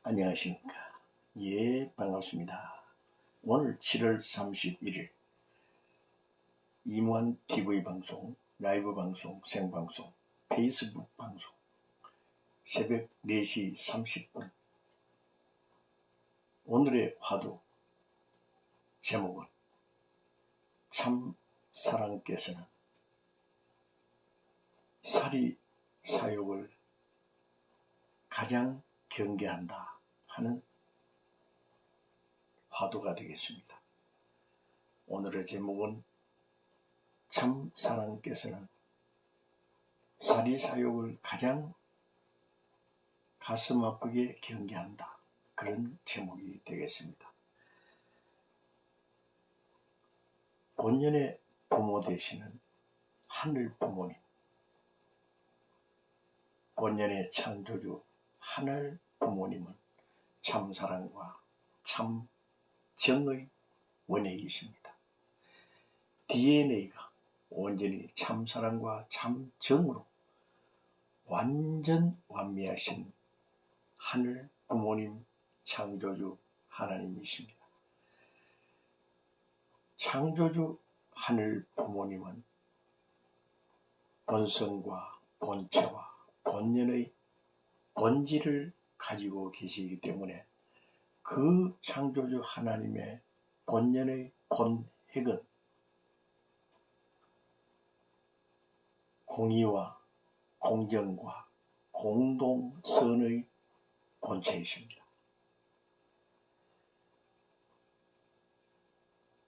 안녕하십니까. 예, 반갑습니다. 오늘 7월 31일 임원 TV 방송, 라이브 방송, 생방송, 페이스북 방송 새벽 4시 30분. 오늘의 화두 제목은 참 사랑께서는 사리 사욕을 가장 경계한다 하는 화두가 되겠습니다. 오늘의 제목은 참 사랑께서는 사리 사욕을 가장 가슴 아프게 경계한다. 그런 제목이 되겠습니다. 본연의 부모 되시는 하늘 부모님, 본연의 창조주 하늘 부모님은 참 사랑과 참 정의 원액이십니다. DNA가 온전히 참 사랑과 참 정으로 완전 완미하신 하늘 부모님 창조주 하나님이십니다. 창조주 하늘 부모님은 본성과 본체와 본연의 본질을 가지고 계시기 때문에 그 창조주 하나님의 본연의 본핵은 공의와 공정과 공동선의 본체이십니다.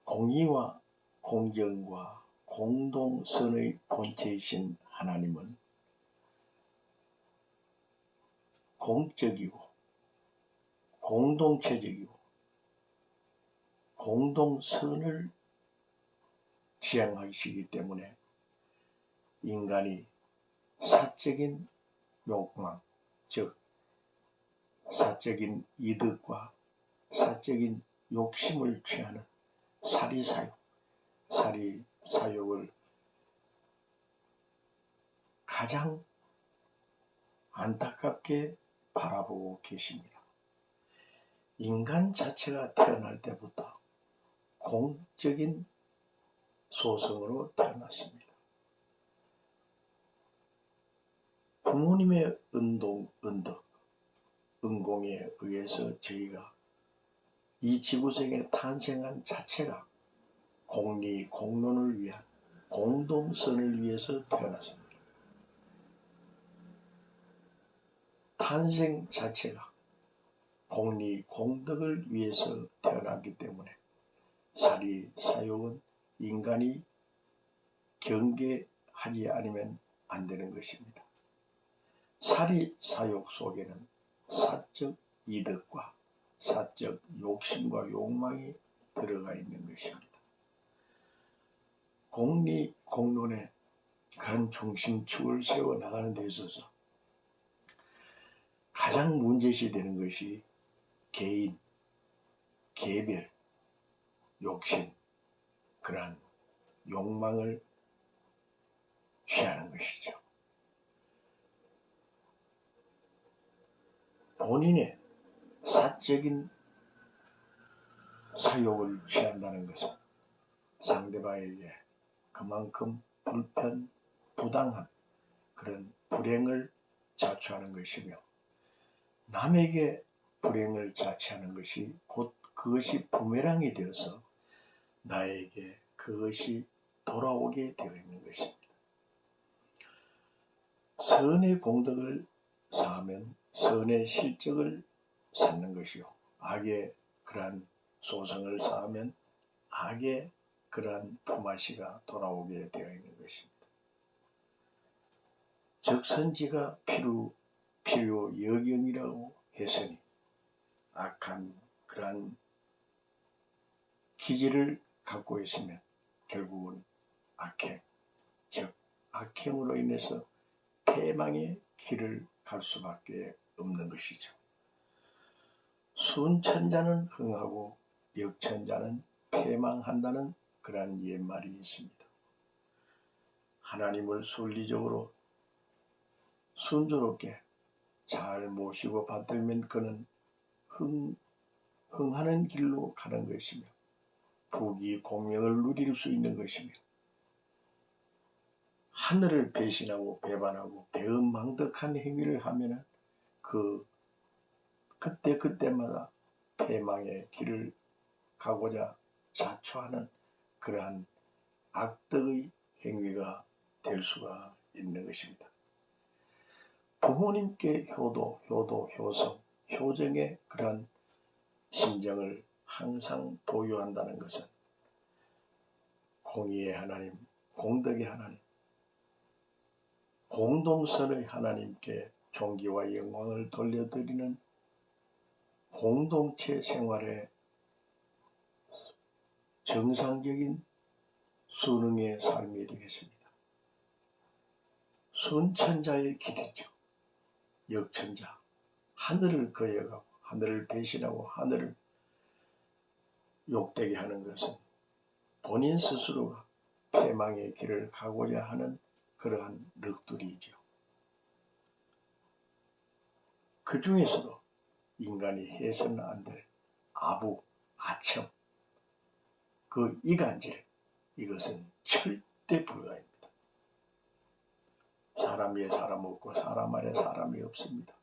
공의와 공정과 공동선의 본체이신 하나님은 공적이고 공동체적이고 공동선을 지향하시기 때문에 인간이 사적인 욕망, 즉 사적인 이득과 사적인 욕심을 취하는 사리사욕, 사리사욕을 가장 안타깝게 바라보고 계십니다. 인간 자체가 태어날 때부터 공적인 소성으로 태어났습니다. 부모님의 은공에 의해서 저희가 이 지구상에 탄생한 자체가 공리, 공론을 위한 공동선을 위해서 태어났습니다. 탄생 자체가 공리, 공덕을 위해서 태어났기 때문에 사리, 사욕은 인간이 경계하지 않으면 안 되는 것입니다. 사리, 사욕 속에는 사적 이득과 사적 욕심과 욕망이 들어가 있는 것입니다. 공리, 공론에 그런 중심축을 세워 나가는 데 있어서 가장 문제시 되는 것이 개인, 개별, 욕심, 그러한 욕망을 취하는 것이죠. 본인의 사적인 사욕을 취한다는 것은 상대방에게 그만큼 불편, 부당한 그런 불행을 자초하는 것이며 남에게 불행을 자초하는 것이 곧 그것이 부메랑이 되어서 나에게 그것이 돌아오게 되어 있는 것입니다. 선의 공덕을 쌓으면 선의 실적을 쌓는 것이요, 악의 그러한 소성을 쌓으면 악의 그러한 품앗이가 돌아오게 되어 있는 것입니다. 적선지가 필요 여경이라고 했으니 악한 그러한 기질을 갖고 있으면 결국은 악행, 즉 악행으로 인해서 패망의 길을 갈 수밖에 없는 것이죠. 순천자는 흥하고 역천자는 패망한다는 그러한 옛말이 있습니다. 하나님을 순리적으로 순조롭게 잘 모시고 받들면 그는 흥하는 길로 가는 것이며 부귀 공명을 누릴 수 있는 것이며 하늘을 배신하고 배반하고 배은망덕한 행위를 하면은 그때마다 패망의 길을 가고자 자초하는 그러한 악덕의 행위가 될 수가 있는 것입니다. 부모님께 효성, 효정의 그러한 심정을 항상 보유한다는 것은 공의의 하나님, 공덕의 하나님, 공동선의 하나님께 존귀와 영광을 돌려드리는 공동체 생활의 정상적인 순응의 삶이 되겠습니다. 순천자의 길이죠. 역천자, 하늘을 거역하고 하늘을 배신하고 하늘을 욕되게 하는 것은 본인 스스로가 패망의 길을 가고자 하는 그러한 넋두리이죠. 그 중에서도 인간이 해서는 안 될 아부, 아첨, 그 이간질, 이것은 절대 불가입니다. 사람 위에 사람 없고 사람 아래 사람이 없습니다.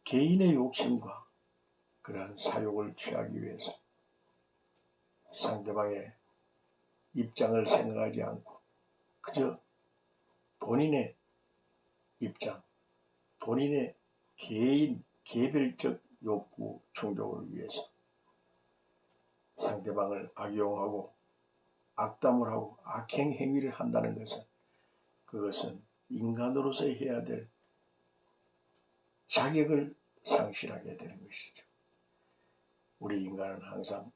개인의 욕심과 그러한 사욕을 취하기 위해서 상대방의 입장을 생각하지 않고 그저 본인의 입장, 본인의 개별적 욕구 충족을 위해서 상대방을 악용하고 악담을 하고 악행 행위를 한다는 것은 그것은 인간으로서 해야 될 자격을 상실하게 되는 것이죠. 우리 인간은 항상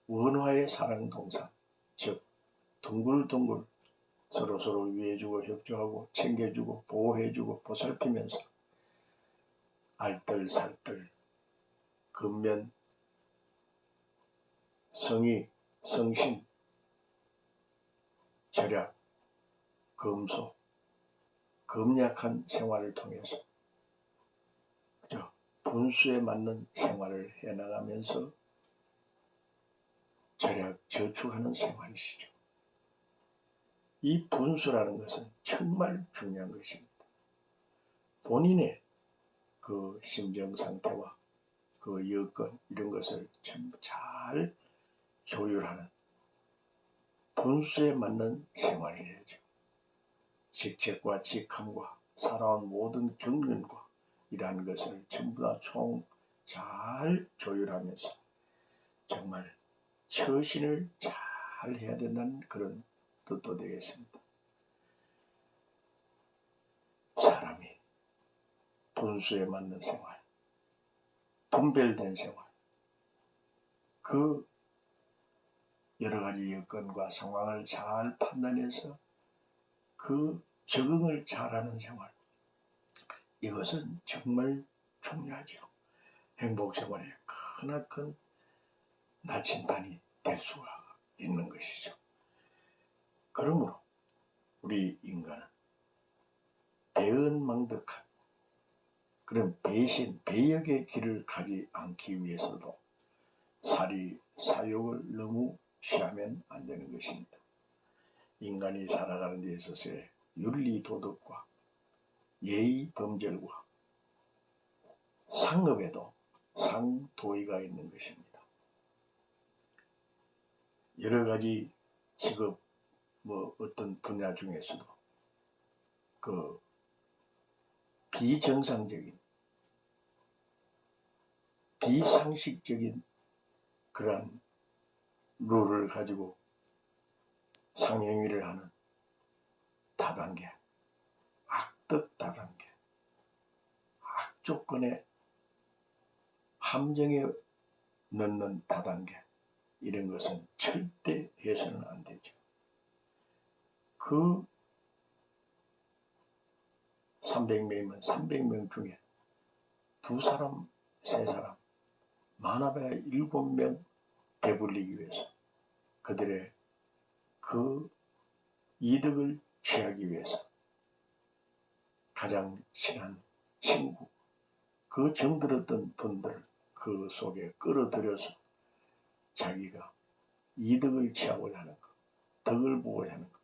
원화의 사랑동산, 즉 둥글둥글 서로 위해주고 협조하고 챙겨주고 보호해주고 보살피면서 알뜰살뜰, 근면, 성의, 성신, 절약, 검소, 검약한 생활을 통해서 그저 분수에 맞는 생활을 해나가면서 절약, 저축하는 생활이시죠. 이 분수라는 것은 정말 중요한 것입니다. 본인의 그 심정 상태와 그 여건 이런 것을 전부 잘 조율하는 분수에 맞는 생활을 해야죠. 직책과 직함과 살아온 모든 경륜과 이러한 것을 전부 다 총 잘 조율하면서 정말 처신을 잘 해야 된다는 그런 뜻도 되겠습니다. 사람이 분수에 맞는 생활, 분별된 생활, 그 여러 가지 여건과 상황을 잘 판단해서 그 적응을 잘하는 생활, 이것은 정말 중요하죠. 행복 생활의 크나큰 나침반이 될 수가 있는 것이죠. 그러므로 우리 인간은 배은망덕한 그런 배신, 배역의 길을 가지 않기 위해서도 사리, 사욕을 너무 취하면 안 되는 것입니다. 인간이 살아가는 데 있어서의 윤리, 도덕과 예의, 범절과 상업에도 상도의가 있는 것입니다. 여러 가지 직업, 어떤 분야 중에서도 그 비정상적인, 비상식적인 그러한 룰을 가지고 상행위를 하는 다단계, 악덕 다단계, 악조건의 함정에 넣는 다단계, 이런 것은 절대 해서는 안 되죠. 그 300명이면 300명 중에 2사람, 3사람, 많아봐야 7명 배불리기 위해서 그들의 그 이득을 취하기 위해서 가장 친한 친구, 그 정들었던 분들 그 속에 끌어들여서 자기가 이득을 취하고자 하는 것, 덕을 보고자 하는 것.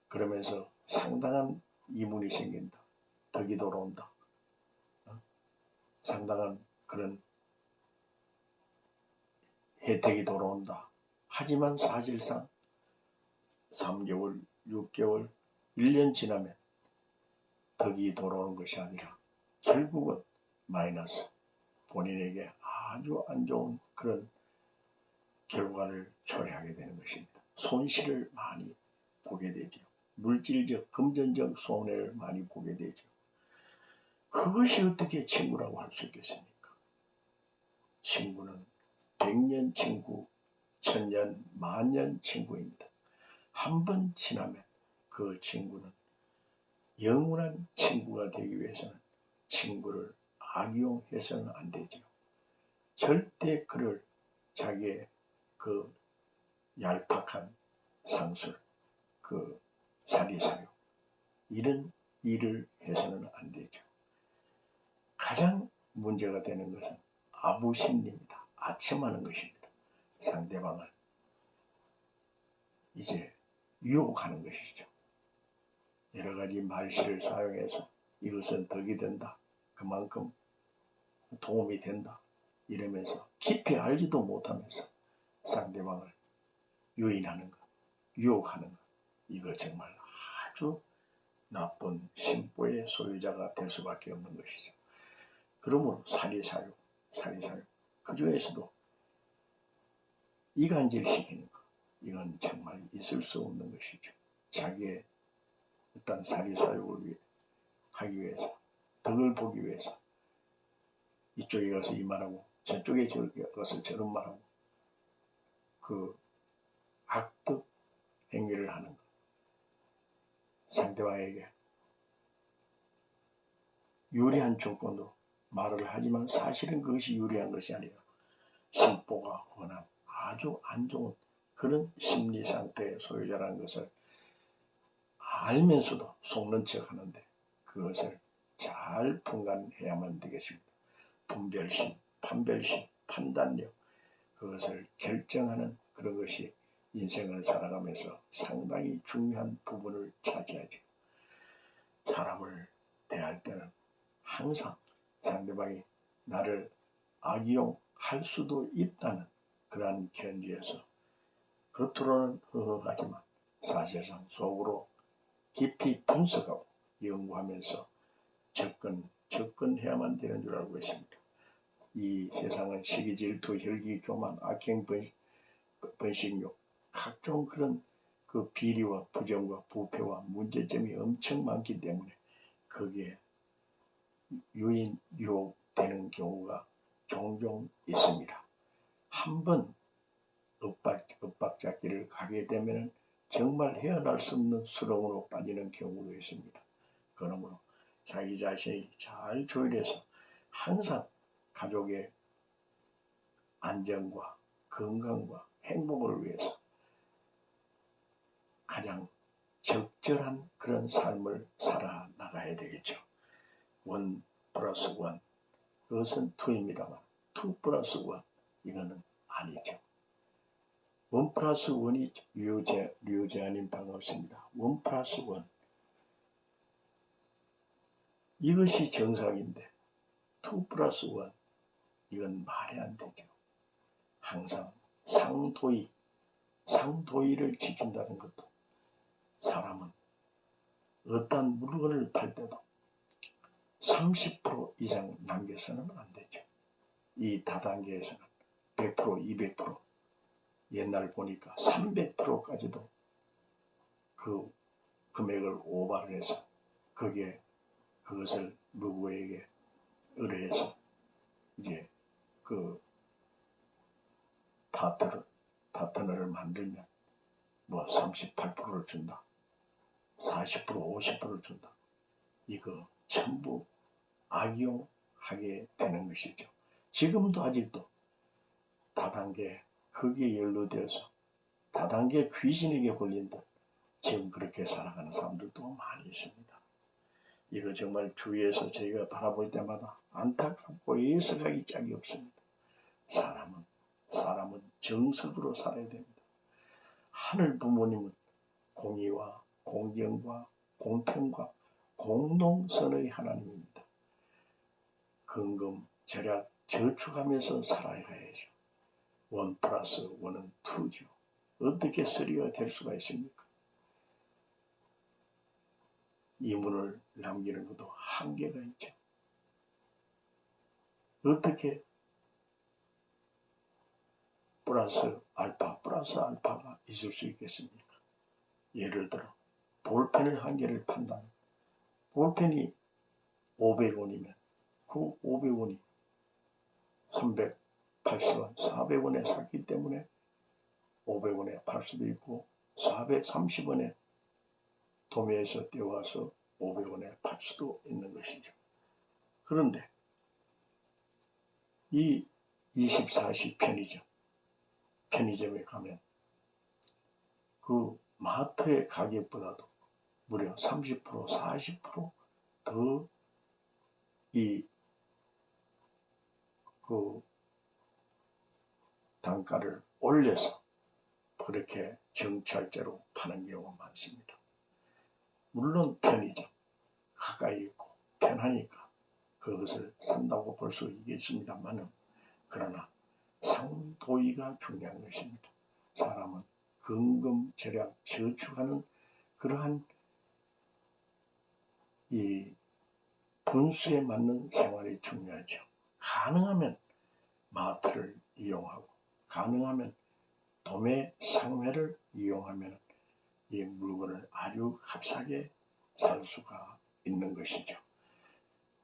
그러면서 상당한 이문이 생긴다. 덕이 돌아온다. 상당한 그런 혜택이 돌아온다. 하지만 사실상 3개월, 6개월, 1년 지나면 덕이 돌아오는 것이 아니라 결국은 마이너스, 본인에게 아주 안 좋은 그런 결과를 초래하게 되는 것입니다. 손실을 많이 보게 되죠. 물질적, 금전적 손해를 많이 보게 되죠. 그것이 어떻게 친구라고 할 수 있겠습니까? 친구는 100년 친구, 1000년, 만년 친구입니다. 한 번 지나면 그 친구는 영원한 친구가 되기 위해서는 친구를 악용해서는 안 되죠. 절대 그를 자기의 그 얄팍한 상술, 그 사리사욕, 이런 일을 해서는 안 되죠. 가장 문제가 되는 것은 아부심리입니다. 아첨하는 것입니다. 상대방을 이제 유혹하는 것이죠. 여러 가지 말실을 사용해서 이것은 덕이 된다. 그만큼 도움이 된다. 이러면서 깊이 알지도 못하면서 상대방을 유인하는 것, 유혹하는 것. 이거 정말 아주 나쁜 심보의 소유자가 될 수밖에 없는 것이죠. 그러므로 사리사욕. 그 중에서도 이간질시키는 것. 이건 정말 있을 수 없는 것이죠. 자기의 어떤 사리사욕을 하기 위해서, 덕을 보기 위해서 이쪽에 가서 이 말하고 저쪽에 가서 저런 말하고 그 악덕 행위를 하는 것. 상대방에게 유리한 조건으로 말을 하지만 사실은 그것이 유리한 것이 아니라 심보가 원한 아주 안 좋은 그런 심리 상태의 소유자라는 것을 알면서도 속는 척 하는데 그것을 잘 분간해야만 되겠습니다. 분별심, 판별심, 판단력, 그것을 결정하는 그런 것이 인생을 살아가면서 상당히 중요한 부분을 차지하죠. 사람을 대할 때는 항상 상대방이 나를 악용할 수도 있다는 그러한 견지에서 겉으로는 허허하지만 사실상 속으로 깊이 분석하고 연구하면서 접근해야만 되는 줄 알고 있습니다. 이 세상은 시기, 질투, 혈기, 교만, 악행, 번식욕, 각종 그런 그 비리와 부정과 부패와 문제점이 엄청 많기 때문에 거기에 유혹되는 경우가 종종 있습니다. 한번 엇박잡기를 가게 되면 정말 헤어날 수 없는 수렁으로 빠지는 경우도 있습니다. 그러므로 자기 자신이 잘 조율해서 항상 가족의 안전과 건강과 행복을 위해서 가장 적절한 그런 삶을 살아나가야 되겠죠. 1+1 그것은 2입니다만 2+1 이거는 아니죠. 1+1이 류제아님 반갑습니다. 1+1 이것이 정상인데 2+1 이건 말이 안 되죠. 항상 상도의를 지킨다는 것도 사람은 어떤 물건을 팔 때도 30% 이상 남겨서는 안 되죠. 이 다단계에서는 100%, 200%, 옛날 보니까 300%까지도 그 금액을 오버를 해서 거기에 그것을 누구에게 의뢰해서 이제 그 파트너를 만들면 뭐 38%를 준다. 40%, 50%를 준다. 이거 전부 악용하게 되는 것이죠. 지금도 아직도 다단계 거기에 연루되어서 다단계 귀신에게 걸린 듯 지금 그렇게 살아가는 사람들도 많이 있습니다. 이거 정말 주위에서 저희가 바라볼 때마다 안타깝고 예서가기 짝이 없습니다. 사람은 정석으로 살아야 됩니다. 하늘 부모님은 공의와 공정과 공평과 공동선의 하나님입니다. 근금, 절약, 저축하면서 살아가야죠. 1+1은 2죠. 어떻게 3가 될 수가 있습니까? 이문을 남기는 것도 한계가 있죠. 어떻게 플러스 알파가 있을 수 있겠습니까? 예를 들어 볼펜을 한 개를 판다면 볼펜이 500원이면 그 500원이 380원, 400원에 샀기 때문에 500원에 팔 수도 있고 430원에 도매에서 떼와서 500원에 팔 수도 있는 것이죠. 그런데 이 24시 편의점에 가면 그 마트의 가격보다도 무려 30%, 40% 더 그 단가를 올려서 그렇게 정찰제로 파는 경우가 많습니다. 물론 편의점 가까이 있고 편하니까 그것을 산다고 볼 수 있겠습니다만은 그러나 상도의가 중요한 것입니다. 사람은 근금, 절약, 저축하는 그러한 이 분수에 맞는 생활이 중요하죠. 가능하면 마트를 이용하고 가능하면 도매 상회를 이용하면 이 물건을 아주 값싸게 살 수가 있는 것이죠.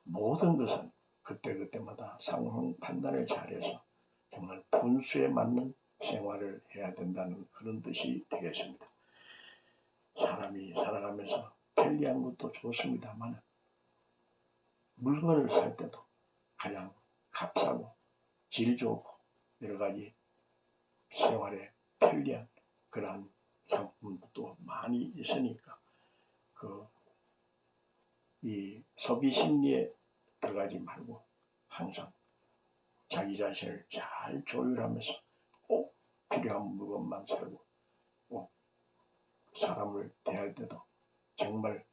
모든 것은 그때그때마다 상황 판단을 잘해서 정말 분수에 맞는 생활을 해야 된다는 그런 뜻이 되겠습니다. 사람이 살아가면서 편리한 것도 좋습니다만 물건을 살 때도 가장 값싸고 질 좋고 여러 가지 생활에 편리한 그러한 상품도 많이 있으니까 이 소비 심리에 들어가지 말고 항상 자기 자신을 잘 조율하면서 꼭 필요한 물건만 사고 꼭 사람을 대할 때도 정말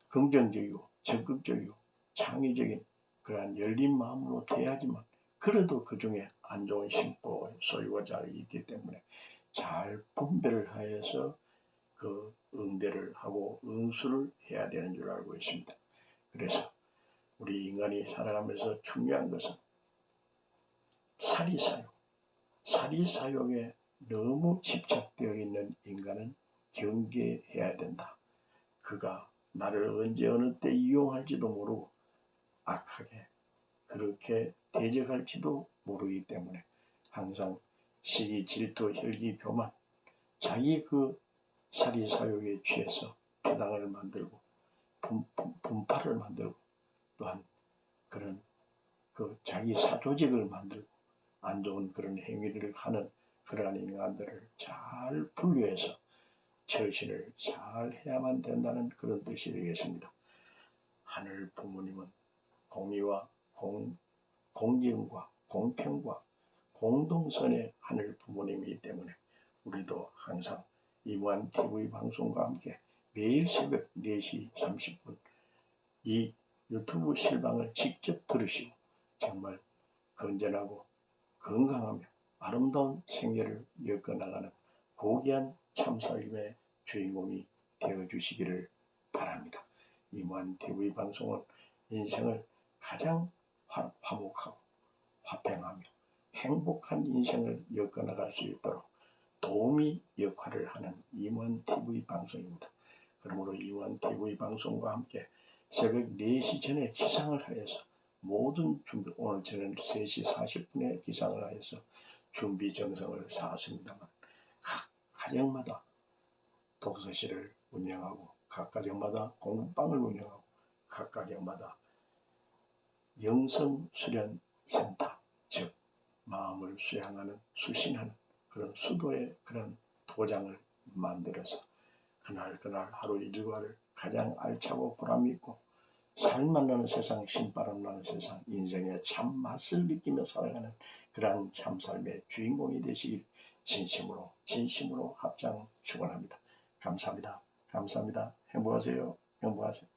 긍정적이고 적극적이고 창의적인 그러한 열린 마음으로 대하지만 그래도 그 중에 안 좋은 심보 소유가 잘 있기 때문에 잘 분별을 하여서 그 응대를 하고 응수를 해야 되는 줄 알고 있습니다. 그래서 우리 인간이 살아가면서 중요한 것은 사리사욕에 너무 집착되어 있는 인간은 경계해야 된다. 그가 나를 언제 어느 때 이용할지도 모르고 악하게 그렇게 대적할지도 모르기 때문에 항상 시기, 질투, 혈기, 교만 자기 그 사리사욕에 취해서 패당을 만들고 분파를 만들고 또한 그런 그 자기 사조직을 만들고 안 좋은 그런 행위를 하는 그러한 인간들을 잘 분류해서 처신을 잘 해야만 된다는 그런 뜻이 되겠습니다. 하늘 부모님은 공의와 공정과 공평과 공동선의 하늘 부모님이기 때문에 우리도 항상 이무한 TV 방송과 함께 매일 새벽 4시 30분 이 유튜브 실방을 직접 들으시고 정말 건전하고 건강하며 아름다운 생애를 엮어나가는 고귀한 참살림의 주인공이 되어주시기를 바랍니다. 이무한 TV 방송은 인생을 가장 화목하고 화평하며 행복한 인생을 엮어나갈 수 있도록 도우미 역할을 하는 이무한 TV 방송입니다. 그러므로 이무한 TV 방송과 함께 새벽 4시 전에 기상을 하여서 모든 준비, 오늘 저는 3시 40분에 기상을 하여서 준비 정성을 쌓았습니다만 각 가정마다 독서실을 운영하고 각 가정마다 공부방을 운영하고 각 가정마다 영성수련센터 즉 마음을 수양하는 수신하는 그런 수도의 그런 도장을 만들어서 그날 하루 일과를 가장 알차고 보람있고 살만 나는 세상, 신바람 나는 세상, 인생의 참 맛을 느끼며 살아가는 그러한 참 삶의 주인공이 되시길 진심으로 합장 축원합니다. 감사합니다. 감사합니다. 행복하세요. 행복하세요.